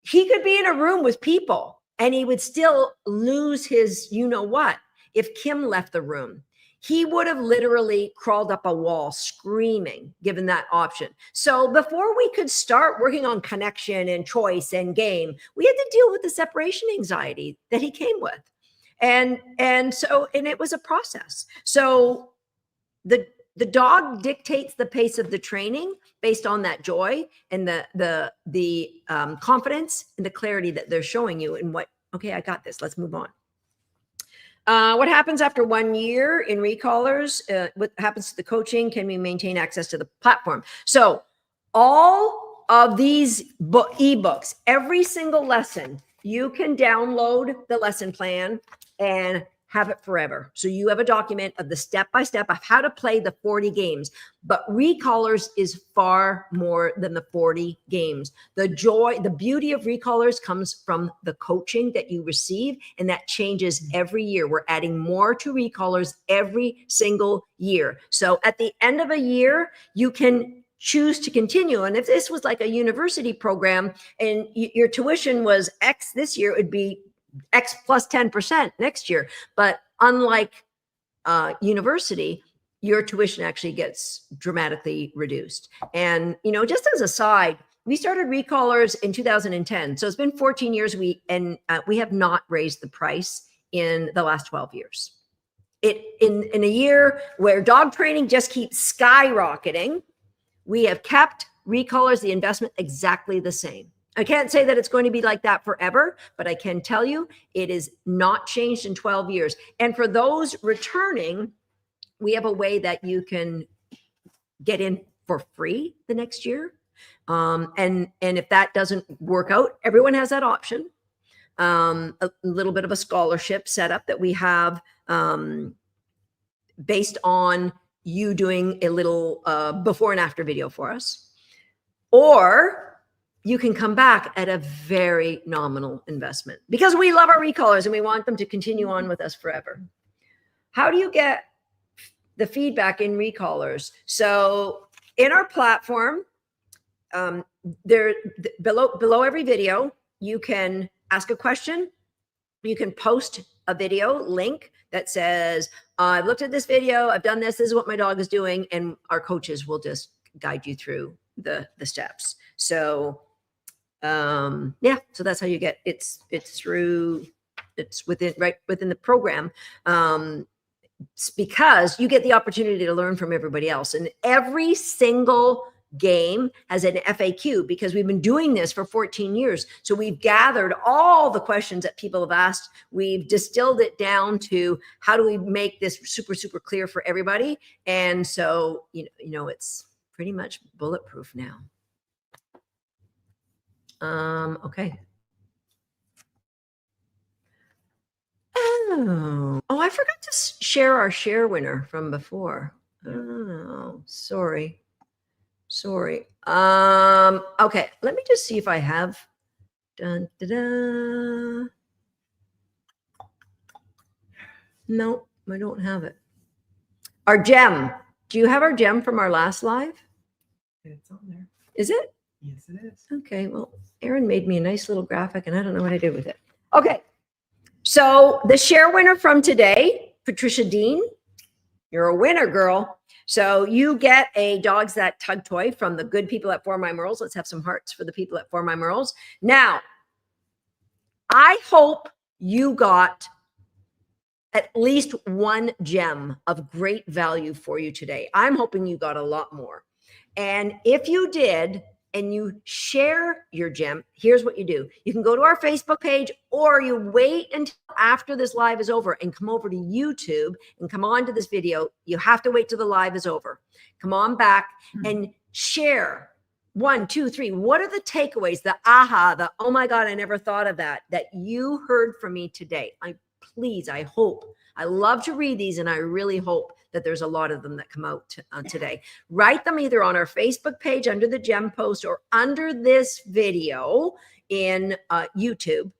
he could be in a room with people and he would still lose his, you-know-what. If Kim left the room, he would have literally crawled up a wall screaming, given that option. So before we could start working on connection and choice and game, we had to deal with the separation anxiety that he came with. And it was a process. So the dog dictates the pace of the training based on that joy and the confidence and the clarity that they're showing you and okay, I got this. Let's move on. What happens after 1 year in Recallers? What happens to the coaching? Can we maintain access to the platform? So all of these ebooks, every single lesson, you can download the lesson plan and have it forever. So you have a document of the step-by-step of how to play the 40 games. But Recallers is far more than the 40 games. The joy, the beauty of Recallers comes from the coaching that you receive, and that changes every year. We're adding more to Recallers every single year. So at the end of a year, you can choose to continue. And if this was like a university program and your tuition was X this year, it would be X plus 10% next year. But unlike university, your tuition actually gets dramatically reduced. And, just as a side, we started Recallers in 2010. So it's been 14 years. We have not raised the price in the last 12 years. In a year where dog training just keeps skyrocketing, we have kept Recallers, the investment, exactly the same. I can't say that it's going to be like that forever, but I can tell you it is not changed in 12 years. And for those returning, we have a way that you can get in for free the next year. And if that doesn't work out, everyone has that option. A little bit of a scholarship setup that we have based on you doing a little before and after video for us. Or you can come back at a very nominal investment because we love our Recallers and we want them to continue on with us forever. How do you get the feedback in Recallers? So in our platform, there below every video, you can ask a question. You can post a video link that says, I've looked at this video, I've done this, this is what my dog is doing, and our coaches will just guide you through the steps. So so that's how you get it's right within the program, because you get the opportunity to learn from everybody else. And every single game has an FAQ because we've been doing this for 14 years. So we've gathered all the questions that people have asked. We've distilled it down to how do we make this super, super clear for everybody. And so, it's pretty much bulletproof now. Okay. Oh, I forgot to share our share winner from before. Oh, sorry. Okay, let me just see if I have. Dun, da, da. No, I don't have it. Our gem. Do you have our gem from our last live? It's on there. Is it? Yes, it is. Okay, well, Erin made me a nice little graphic and I don't know what I did with it. Okay, so the share winner from today, Patricia Dean, you're a winner, girl. So you get a Dogs That Tug toy from the good people at 4 Mile Merles. Let's have some hearts for the people at 4 Mile Merles. Now, I hope you got at least one gem of great value for you today. I'm hoping you got a lot more. And if you did, and you share your gem, here's what you do. You can go to our Facebook page, or you wait until after this live is over and come over to YouTube and come on to this video. You have to wait till the live is over. Come on back and share 1, 2, 3. What are the takeaways, the aha, the, oh my God, I never thought of that you heard from me today? I hope, I love to read these, and I really hope that there's a lot of them that come out today. Write them either on our Facebook page under the gem post or under this video in YouTube,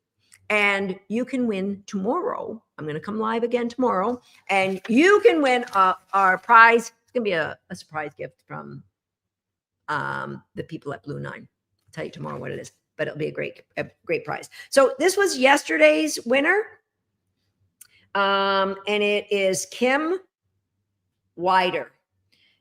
and you can win tomorrow. I'm going to come live again tomorrow, and you can win our prize. It's going to be a surprise gift from the people at Blue 9. I'll tell you tomorrow what it is, but it'll be a great prize. So this was yesterday's winner. And it is Kim Wider.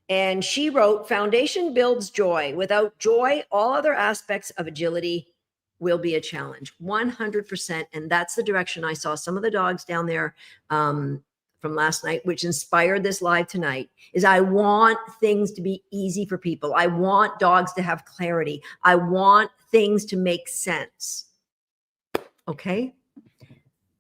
And she wrote, foundation builds joy. Without joy, all other aspects of agility will be a challenge. 100%. And that's the direction I saw some of the dogs down there from last night, which inspired this live tonight, is I want things to be easy for people. I want dogs to have clarity. I want things to make sense. Okay.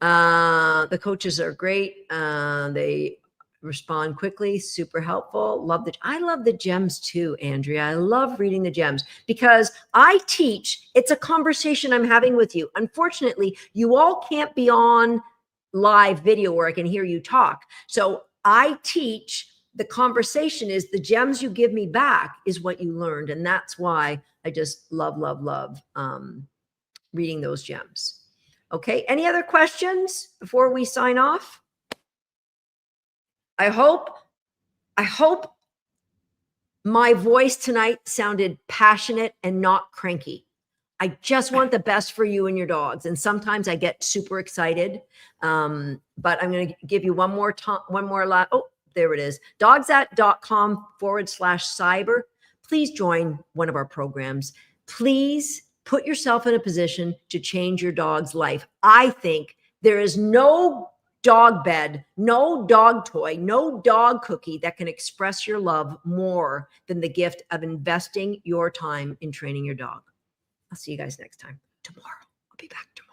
The coaches are great. They respond quickly, super helpful. I love the gems too, Andrea. I love reading the gems because I teach. It's a conversation I'm having with you. Unfortunately, you all can't be on live video where I can hear you talk. So I teach. The conversation is the gems you give me back is what you learned. And that's why I just love reading those gems. Okay, any other questions before we sign off? I hope my voice tonight sounded passionate and not cranky. I just want the best for you and your dogs. And sometimes I get super excited. But I'm going to give you one more oh, there it is. dogsthat.com/cyber. Please join one of our programs. Please put yourself in a position to change your dog's life. I think there is no dog bed, no dog toy, no dog cookie that can express your love more than the gift of investing your time in training your dog. I'll see you guys next time. Tomorrow. I'll be back tomorrow.